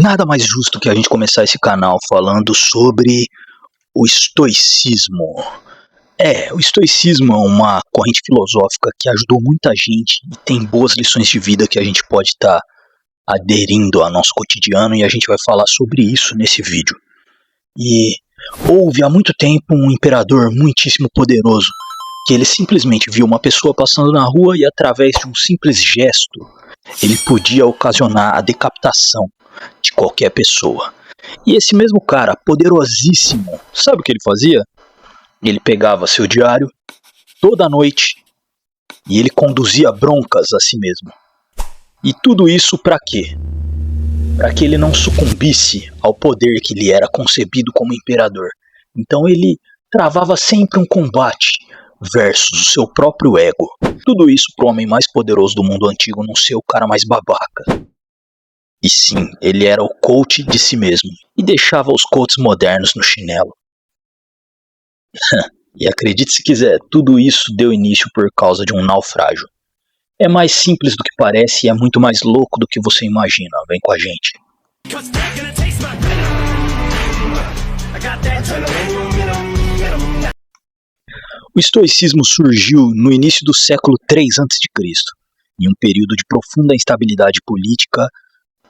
Nada mais justo que a gente começar esse canal falando sobre o estoicismo. O estoicismo é uma corrente filosófica que ajudou muita gente e tem boas lições de vida que a gente pode estar aderindo ao nosso cotidiano, e a gente vai falar sobre isso nesse vídeo. E houve há muito tempo um imperador muitíssimo poderoso que ele simplesmente viu uma pessoa passando na rua e através de um simples gesto ele podia ocasionar a decapitação de qualquer pessoa. E esse mesmo cara, poderosíssimo, sabe o que ele fazia? Ele pegava seu diário toda noite e ele conduzia broncas a si mesmo. E tudo isso para quê? Para que ele não sucumbisse ao poder que lhe era concebido como imperador. Então ele travava sempre um combate versus o seu próprio ego. Tudo isso para o homem mais poderoso do mundo antigo não ser o cara mais babaca. E sim, ele era o coach de si mesmo e deixava os coaches modernos no chinelo. E acredite se quiser, tudo isso deu início por causa de um naufrágio. É mais simples do que parece e é muito mais louco do que você imagina. Vem com a gente. O estoicismo surgiu no início do século III a.C., em um período de profunda instabilidade política,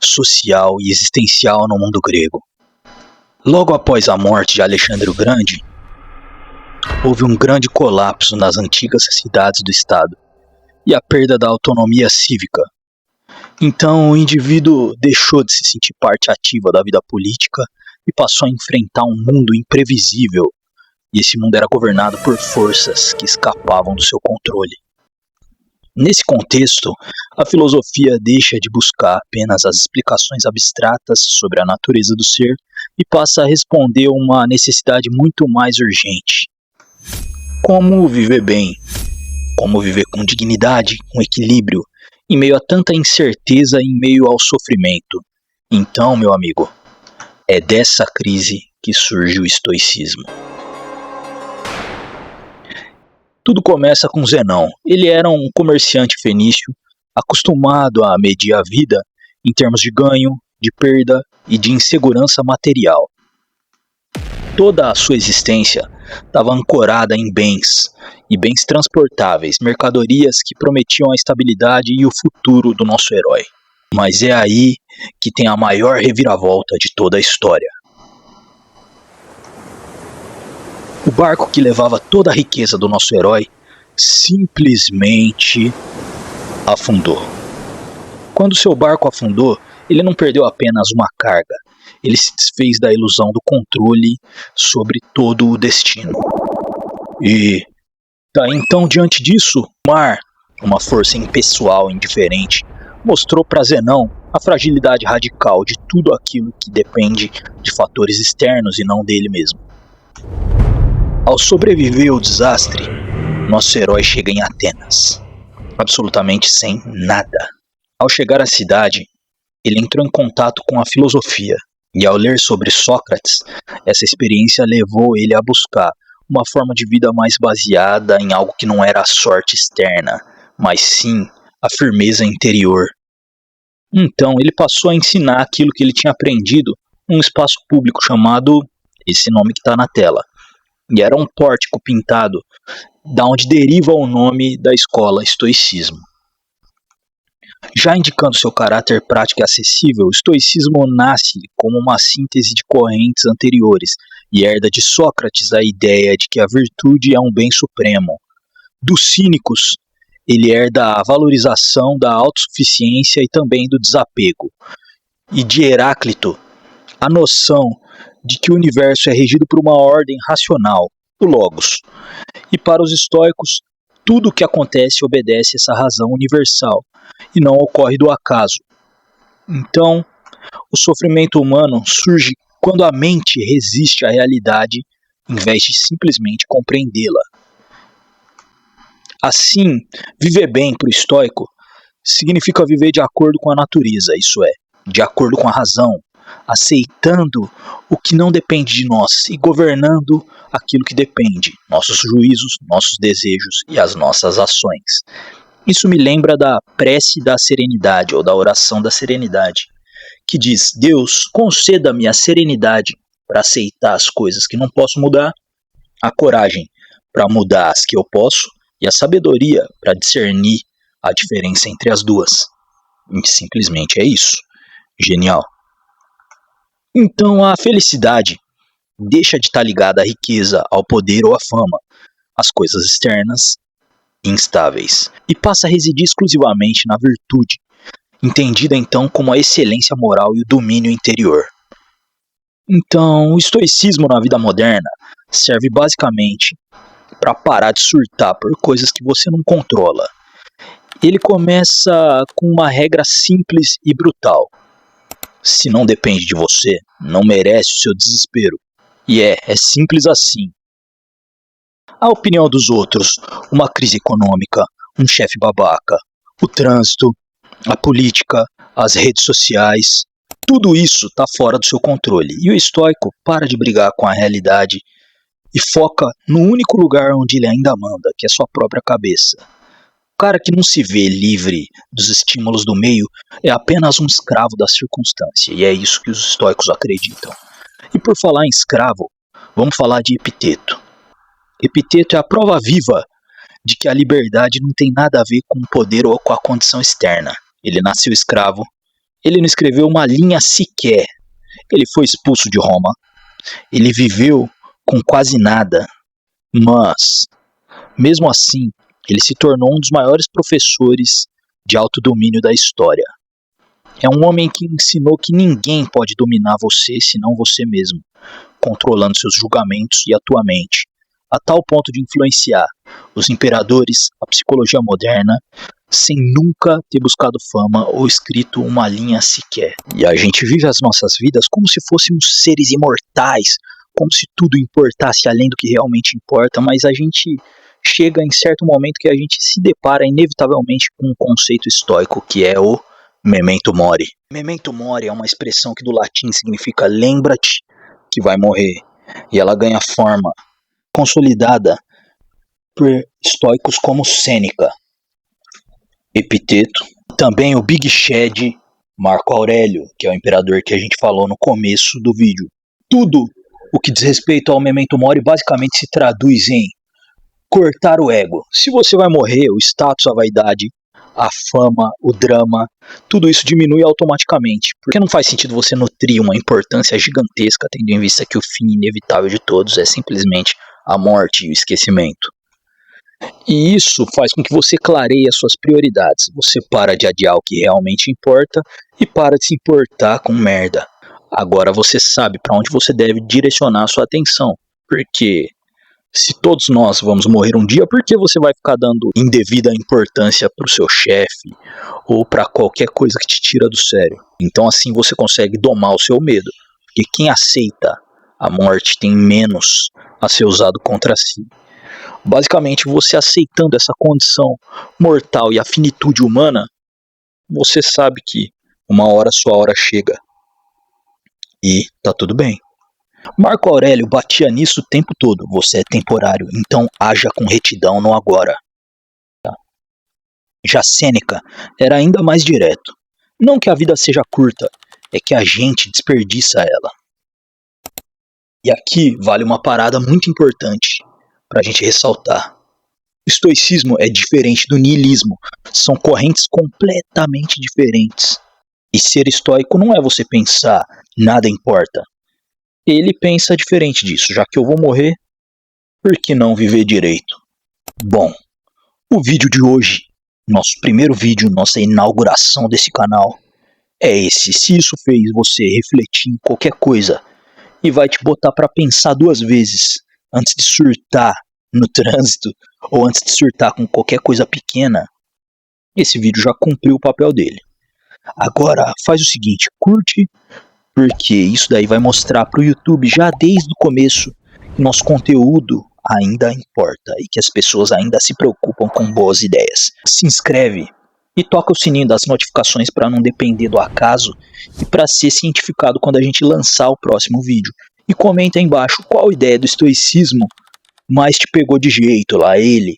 social e existencial no mundo grego. Logo após a morte de Alexandre o Grande, houve um grande colapso nas antigas cidades do estado e a perda da autonomia cívica. Então o indivíduo deixou de se sentir parte ativa da vida política e passou a enfrentar um mundo imprevisível, e esse mundo era governado por forças que escapavam do seu controle. Nesse contexto, a filosofia deixa de buscar apenas as explicações abstratas sobre a natureza do ser e passa a responder uma necessidade muito mais urgente. Como viver bem? Como viver com dignidade, com equilíbrio, em meio a tanta incerteza e em meio ao sofrimento? Então, meu amigo, é dessa crise que surge o estoicismo. Tudo começa com Zenão. Ele era um comerciante fenício, acostumado a medir a vida em termos de ganho, de perda e de insegurança material. Toda a sua existência estava ancorada em bens, e bens transportáveis, mercadorias que prometiam a estabilidade e o futuro do nosso herói. Mas é aí que tem a maior reviravolta de toda a história. O barco que levava toda a riqueza do nosso herói simplesmente afundou. Quando seu barco afundou, ele não perdeu apenas uma carga, ele se desfez da ilusão do controle sobre todo o destino. E então, diante disso, o mar, uma força impessoal e indiferente, mostrou para Zenão a fragilidade radical de tudo aquilo que depende de fatores externos e não dele mesmo. Ao sobreviver ao desastre, nosso herói chega em Atenas, absolutamente sem nada. Ao chegar à cidade, ele entrou em contato com a filosofia, e ao ler sobre Sócrates, essa experiência levou ele a buscar uma forma de vida mais baseada em algo que não era a sorte externa, mas sim a firmeza interior. Então ele passou a ensinar aquilo que ele tinha aprendido num espaço público chamado, esse nome que está na tela. E era um pórtico pintado, da onde deriva o nome da escola estoicismo. Já indicando seu caráter prático e acessível, o estoicismo nasce como uma síntese de correntes anteriores e herda de Sócrates a ideia de que a virtude é um bem supremo. Dos cínicos, ele herda a valorização da autossuficiência e também do desapego. E de Heráclito, a noção de que o universo é regido por uma ordem racional, o Logos. E para os estoicos, tudo o que acontece obedece essa razão universal e não ocorre do acaso. Então, o sofrimento humano surge quando a mente resiste à realidade em vez de simplesmente compreendê-la. Assim, viver bem para o estoico significa viver de acordo com a natureza, isso é, de acordo com a razão, aceitando o que não depende de nós e governando aquilo que depende, nossos juízos, nossos desejos e as nossas ações. Isso me lembra da prece da serenidade ou da oração da serenidade, que diz: Deus, conceda-me a serenidade para aceitar as coisas que não posso mudar, a coragem para mudar as que eu posso e a sabedoria para discernir a diferença entre as duas. E simplesmente é isso. Genial. Então a felicidade deixa de estar ligada à riqueza, ao poder ou à fama, às coisas externas e instáveis, e passa a residir exclusivamente na virtude, entendida então como a excelência moral e o domínio interior. Então, o estoicismo na vida moderna serve basicamente para parar de surtar por coisas que você não controla. Ele começa com uma regra simples e brutal. Se não depende de você, não merece o seu desespero. E é simples assim. A opinião dos outros, uma crise econômica, um chefe babaca, o trânsito, a política, as redes sociais, tudo isso está fora do seu controle. E o estoico para de brigar com a realidade e foca no único lugar onde ele ainda manda, que é sua própria cabeça. O cara que não se vê livre dos estímulos do meio é apenas um escravo da circunstância, e é isso que os estoicos acreditam. E por falar em escravo, vamos falar de Epiteto. Epiteto é a prova viva de que a liberdade não tem nada a ver com o poder ou com a condição externa. Ele nasceu escravo, ele não escreveu uma linha sequer, ele foi expulso de Roma, ele viveu com quase nada, mas, mesmo assim, ele se tornou um dos maiores professores de autodomínio da história. É um homem que ensinou que ninguém pode dominar você senão você mesmo, controlando seus julgamentos e a tua mente, a tal ponto de influenciar os imperadores, a psicologia moderna, sem nunca ter buscado fama ou escrito uma linha sequer. E a gente vive as nossas vidas como se fôssemos seres imortais, como se tudo importasse além do que realmente importa, mas a gente chega em certo momento que a gente se depara inevitavelmente com um conceito estoico que é o memento mori. Memento mori é uma expressão que do latim significa lembra-te que vai morrer, e ela ganha forma consolidada por estoicos como Sêneca, Epiteto, também o Big Shed, Marco Aurélio, que é o imperador que a gente falou no começo do vídeo. Tudo o que diz respeito ao memento mori basicamente se traduz em cortar o ego. Se você vai morrer, o status, a vaidade, a fama, o drama, tudo isso diminui automaticamente. Porque não faz sentido você nutrir uma importância gigantesca, tendo em vista que o fim inevitável de todos é simplesmente a morte e o esquecimento. E isso faz com que você clareie as suas prioridades. Você para de adiar o que realmente importa e para de se importar com merda. Agora você sabe para onde você deve direcionar a sua atenção. Porque se todos nós vamos morrer um dia, por que você vai ficar dando indevida importância para o seu chefe ou para qualquer coisa que te tira do sério? Então assim você consegue domar o seu medo. Porque quem aceita a morte tem menos a ser usado contra si. Basicamente, você aceitando essa condição mortal e a finitude humana, você sabe que uma hora sua hora chega. E tá tudo bem. Marco Aurélio batia nisso o tempo todo. Você é temporário, então haja com retidão no agora. Já Sêneca era ainda mais direto. Não que a vida seja curta, é que a gente desperdiça ela. E aqui vale uma parada muito importante para a gente ressaltar. O estoicismo é diferente do niilismo. São correntes completamente diferentes. E ser estoico não é você pensar nada importa. Ele pensa diferente disso. Já que eu vou morrer, por que não viver direito? Bom, o vídeo de hoje, nosso primeiro vídeo, nossa inauguração desse canal, é esse. Se isso fez você refletir em qualquer coisa e vai te botar para pensar duas vezes antes de surtar no trânsito ou antes de surtar com qualquer coisa pequena, esse vídeo já cumpriu o papel dele. Agora faz o seguinte, curte, porque isso daí vai mostrar para o YouTube já desde o começo que nosso conteúdo ainda importa e que as pessoas ainda se preocupam com boas ideias. Se inscreve e toca o sininho das notificações para não depender do acaso e para ser cientificado quando a gente lançar o próximo vídeo. E comenta aí embaixo qual ideia do estoicismo mais te pegou de jeito lá ele,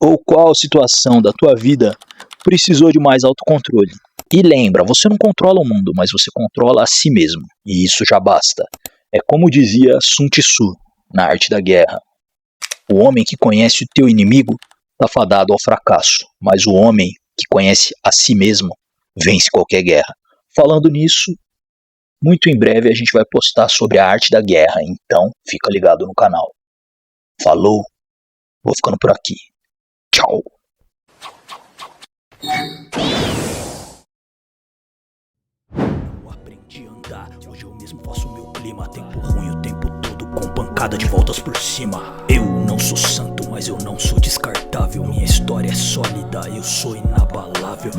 ou qual situação da tua vida precisou de mais autocontrole. E lembra, você não controla o mundo, mas você controla a si mesmo. E isso já basta. É como dizia Sun Tzu na Arte da Guerra. O homem que conhece o teu inimigo está fadado ao fracasso, mas o homem que conhece a si mesmo vence qualquer guerra. Falando nisso, muito em breve a gente vai postar sobre a arte da guerra, então fica ligado no canal. Falou, vou ficando por aqui. Tchau. Eu aprendi a andar, hoje eu mesmo faço meu clima. Tempo ruim o tempo todo, com pancada de voltas por cima. Eu não sou santo, mas eu não sou descartável. Minha história é sólida, eu sou inabalável.